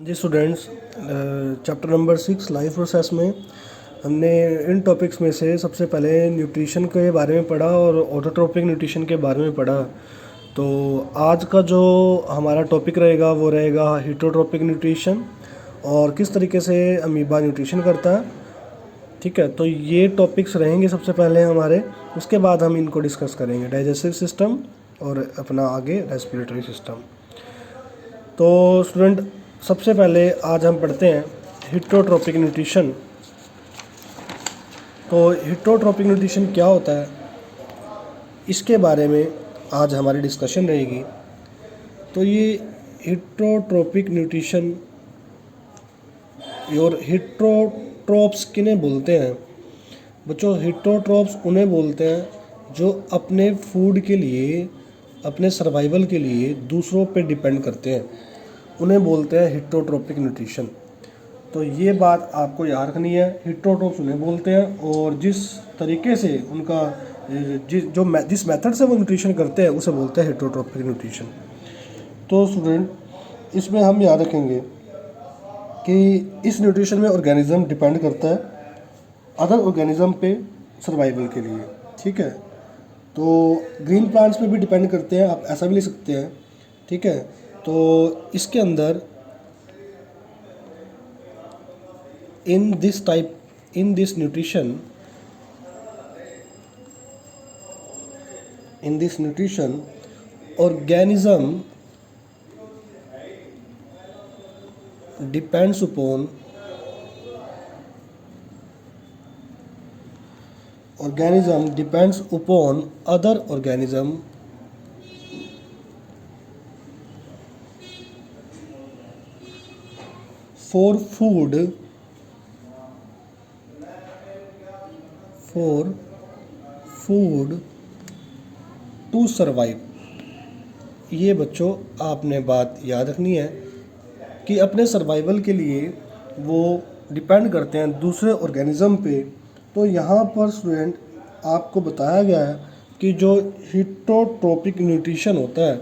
जी students, chapter number 6 life process में हमने इन topics में से सबसे पहले न्यूट्रिशन के बारे में पढ़ा और ऑटोट्रोपिक न्यूट्रिशन के बारे में पढ़ा। तो आज का जो हमारा टॉपिक रहेगा वो रहेगा हीटरोट्रोपिक न्यूट्रिशन और किस तरीके से अमीबा न्यूट्रिशन करता है। ठीक है, तो ये टॉपिक्स रहेंगे सबसे पहले हमारे, उसके बाद हम इनको डिस्कस करेंगे डाइजेस्टिव सिस्टम और अपना आगे रेस्पिरेटरी सिस्टम। तो स्टूडेंट, सबसे पहले आज हम पढ़ते हैं हीटरोट्रोपिक न्यूट्रिशन। तो हीटरोट्रोपिक न्यूट्रिशन क्या होता है, इसके बारे में आज हमारी डिस्कशन रहेगी। तो ये हीटरोट्रोपिक न्यूट्रिशन और हीटरोट्रोप्स किन्हें बोलते हैं बच्चों? हीटरोट्रोप्स उन्हें बोलते हैं जो अपने फूड के लिए, अपने सर्वाइवल के लिए दूसरों पे डिपेंड करते हैं, उन्हें बोलते हैं हीटरोट्रोपिक न्यूट्रिशन। तो ये बात आपको याद रखनी है, हीटरोट्रोप्स उन्हें बोलते हैं और जिस तरीके से उनका जिस मेथड से वो न्यूट्रिशन करते हैं उसे बोलते हैं हीटरोट्रोपिक न्यूट्रिशन। तो स्टूडेंट, इसमें हम याद रखेंगे कि इस न्यूट्रिशन में ऑर्गेनिज्म डिपेंड करता है अदर ऑर्गेनिज्म पे सर्वाइवल के लिए। ठीक है, तो ग्रीन प्लांट्स पे भी डिपेंड करते हैं, आप ऐसा भी ले सकते हैं। ठीक है, तो इसके अंदर in this nutrition organism depends upon other organism for food to survive। ये बच्चों आपने बात याद रखनी है कि अपने सर्वाइवल के लिए वो डिपेंड करते हैं दूसरे ऑर्गेनिज्म पे। तो यहाँ पर स्टूडेंट आपको बताया गया है कि जो हीटरोट्रोपिक न्यूट्रिशन होता है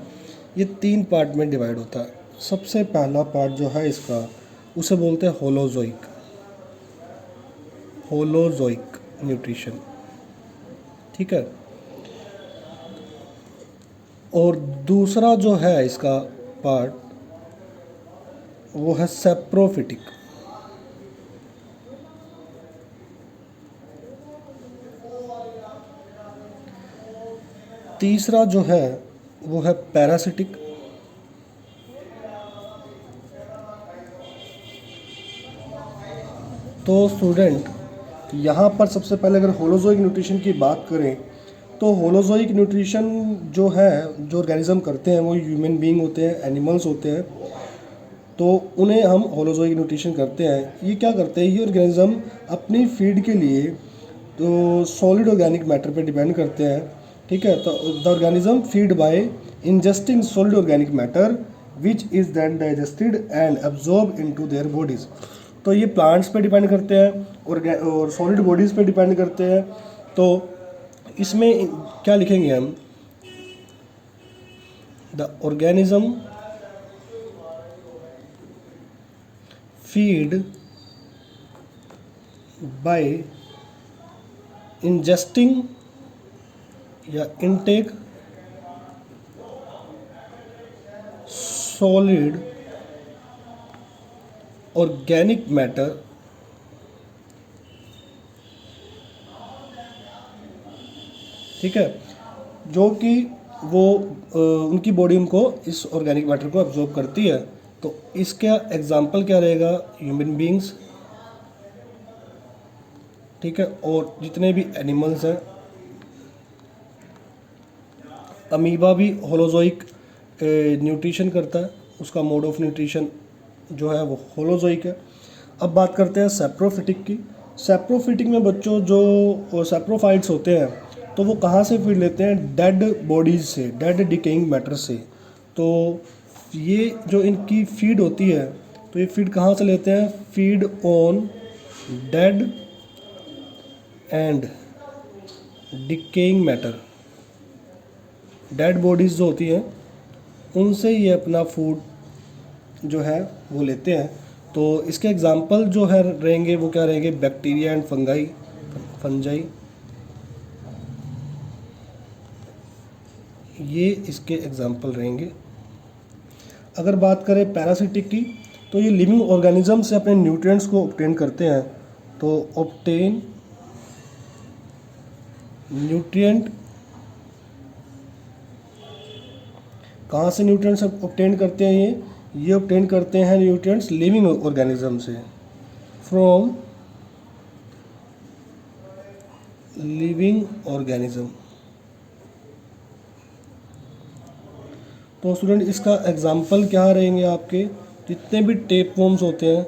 ये 3 पार्ट में डिवाइड होता है। सबसे पहला पार्ट जो है इसका, उसे बोलते हैं होलोजोइक न्यूट्रिशन। ठीक है, और दूसरा जो है इसका पार्ट वो है सेप्रोफिटिक। तीसरा जो है वो है पैरासिटिक। तो स्टूडेंट, यहाँ पर सबसे पहले अगर होलोजोइक न्यूट्रिशन की बात करें तो होलोजोइक न्यूट्रिशन जो है, जो ऑर्गेनिज्म करते हैं वो ह्यूमन बीइंग होते हैं, एनिमल्स होते हैं, तो उन्हें हम होलोजोइक न्यूट्रिशन करते हैं। ये क्या करते हैं, ये ऑर्गेनिज्म अपनी फीड के लिए तो सॉलिड ऑर्गेनिक मैटर पे डिपेंड करते हैं। ठीक है, तो the organism feed by ingesting solid organic matter which is then digested and absorb into their bodies. तो ये प्लांट्स पे डिपेंड करते हैं और सॉलिड बॉडीज़ पे डिपेंड करते हैं। तो इसमें क्या लिखेंगे हम, the organism feed by ingesting या इनटेक सॉलिड ऑर्गेनिक मैटर ठीक है, जो कि वो उनकी बॉडी उनको इस ऑर्गेनिक मैटर को एब्जॉर्ब करती है। तो इसका एग्जाम्पल क्या रहेगा, ह्यूमन बीइंग्स। ठीक है, और जितने भी एनिमल्स हैं, अमीबा भी होलोजोइक न्यूट्रिशन करता है, उसका मोड ऑफ न्यूट्रिशन जो है वो होलोजोइक है। अब बात करते हैं सेप्रोफिटिक की। सेप्रोफिटिक में बच्चों जो सेप्रोफाइट्स होते हैं तो वो कहाँ से फीड लेते हैं, डेड बॉडीज से, डेड डिकेइंग मैटर से। तो ये जो इनकी फीड होती है, तो ये फीड कहाँ से लेते हैं, feed on dead and decaying matter. Dead bodies जो होती हैं उनसे ये अपना फूड जो है वो लेते हैं। तो इसके एग्जांपल जो है रहेंगे वो क्या रहेंगे, बैक्टीरिया एंड फंजाई, ये इसके एग्जांपल रहेंगे। अगर बात करें पैरासिटिक की, तो ये लिविंग ऑर्गेनिज्म से अपने न्यूट्रिएंट्स को ऑब्टेन करते हैं। तो ऑब्टेन न्यूट्रिएंट, कहाँ से न्यूट्रिएंट्स ऑब्टेन करते हैं, ये ऑब्टेन करते हैं न्यूट्रिएंट्स लिविंग ऑर्गेनिज्म से, फ्रॉम लिविंग ऑर्गेनिज्म। तो स्टूडेंट इसका एग्जाम्पल क्या रहेंगे, आपके जितने भी टेप वॉर्म्स होते हैं,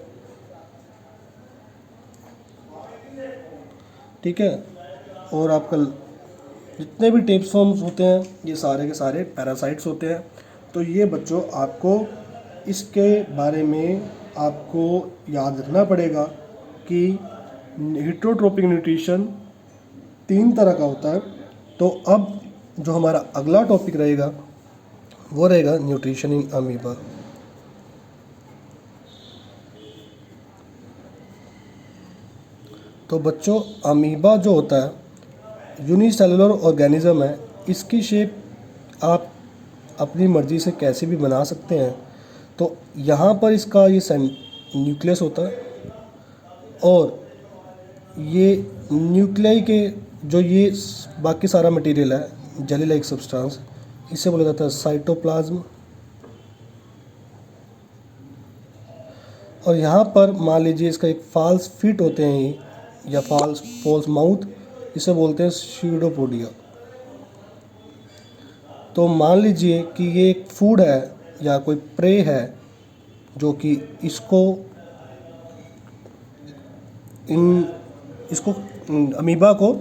ठीक है, और आपका जितने भी टेप वॉर्म्स होते हैं ये सारे के सारे पैरासाइट्स होते हैं। तो ये बच्चों आपको इसके बारे में आपको याद रखना पड़ेगा कि हेटरोट्रोपिक न्यूट्रिशन 3 तरह का होता है। तो अब जो हमारा अगला टॉपिक रहेगा वो रहेगा न्यूट्रिशन इन अमीबा। तो बच्चों अमीबा जो होता है यूनिसेलुलर ऑर्गेनिज्म है, इसकी शेप आप अपनी मर्ज़ी से कैसे भी बना सकते हैं। तो यहाँ पर इसका ये न्यूक्लियस होता है, और ये न्यूक्लियाई के जो ये बाकी सारा मटेरियल है जेली लाइक सब्सटेंस, इसे बोला जाता है साइटोप्लाज्म। और यहाँ पर मान लीजिए इसका एक फॉल्स फीट होते हैं या फॉल्स माउथ, इसे बोलते हैं स्यूडोपोडिया। तो मान लीजिए कि ये एक फूड है या कोई प्रे है जो कि इसको अमीबा को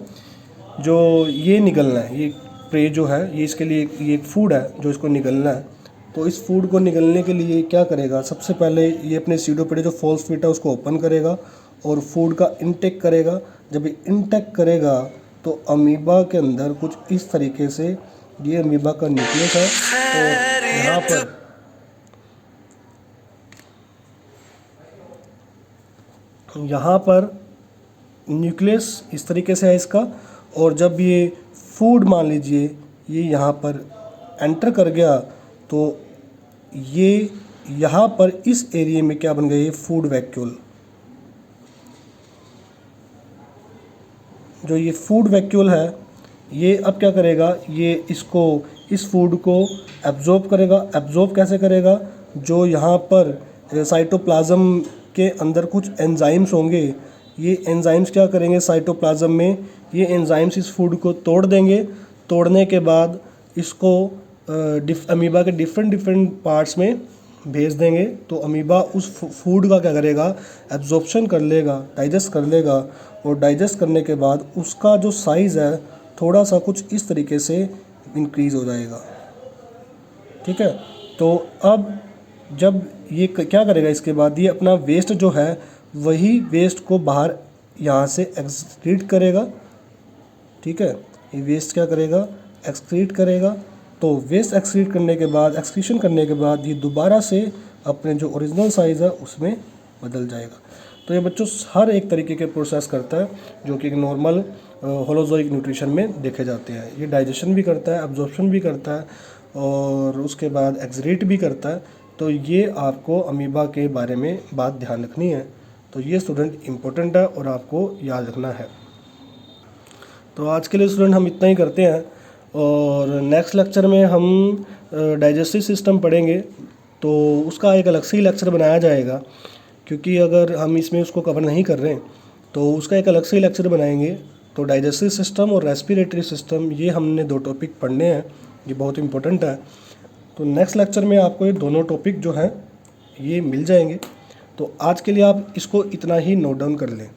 जो ये निगलना है, ये प्रे जो है ये इसके लिए ये एक फूड है जो इसको निगलना है। तो इस फूड को निगलने के लिए क्या करेगा, सबसे पहले ये अपने स्यूडोपोडिया जो फॉल्स फीट है उसको ओपन करेगा और फूड का इनटेक करेगा। जब ये इनटेक करेगा तो अमीबा के अंदर कुछ इस तरीके से ये अमीबा का न्यूक्लियस है, और यहाँ पर न्यूक्लियस इस तरीके से है इसका। और जब ये फूड मान लीजिए ये यहाँ पर एंटर कर गया तो ये यहाँ पर इस एरिया में क्या बन गया, ये फूड वैक्यूल। जो ये फूड वैक्यूल है ये अब क्या करेगा, ये इस फूड को एब्जॉर्ब करेगा। एब्जॉर्ब कैसे करेगा, जो यहाँ पर साइटोप्लाज्म के अंदर कुछ एंजाइम्स होंगे, ये एंजाइम्स क्या करेंगे साइटोप्लाज्म में, ये एंजाइम्स इस फूड को तोड़ देंगे। तोड़ने के बाद इसको अमीबा के डिफरेंट पार्ट्स में भेज देंगे। तो अमीबा उस फूड का क्या करेगा, एब्जॉर्प्शन कर लेगा, डाइजेस्ट कर लेगा, और डाइजेस्ट करने के बाद उसका जो साइज़ है थोड़ा सा कुछ इस तरीके से इंक्रीज़ हो जाएगा, ठीक है। तो अब जब ये क्या करेगा, इसके बाद ये अपना वेस्ट जो है वही वेस्ट को बाहर यहाँ से एक्सक्रीट करेगा, ठीक है। ये वेस्ट क्या करेगा, एक्सक्रीट करेगा। तो वेस्ट एक्सक्रीट करने के बाद, एक्सक्रीशन करने के बाद ये दोबारा से अपने जो ओरिजिनल साइज़ है उसमें बदल जाएगा। तो ये बच्चों हर एक तरीके के प्रोसेस करता है जो कि नॉर्मल होलोजोइक न्यूट्रिशन में देखे जाते हैं। ये डाइजेशन भी करता है, एब्जॉर्प्शन भी करता है, और उसके बाद एक्सक्रीट भी करता है। तो ये आपको अमीबा के बारे में बात ध्यान रखनी है। तो ये स्टूडेंट इम्पोर्टेंट है और आपको याद रखना है। तो आज के लिए स्टूडेंट हम इतना ही करते हैं, और नेक्स्ट लेक्चर में हम डाइजेस्टिव सिस्टम पढ़ेंगे। तो उसका एक अलग से ही लेक्चर बनाया जाएगा, क्योंकि अगर हम इसमें उसको कवर नहीं कर रहे हैं तो उसका एक अलग से ही लेक्चर बनाएंगे। तो डाइजेस्टिव सिस्टम और रेस्पिरेटरी सिस्टम, ये हमने 2 टॉपिक पढ़ने हैं, ये बहुत इंपॉर्टेंट है। तो नेक्स्ट लेक्चर में आपको ये दोनों टॉपिक जो हैं ये मिल जाएंगे। तो आज के लिए आप इसको इतना ही नोट डाउन कर लें।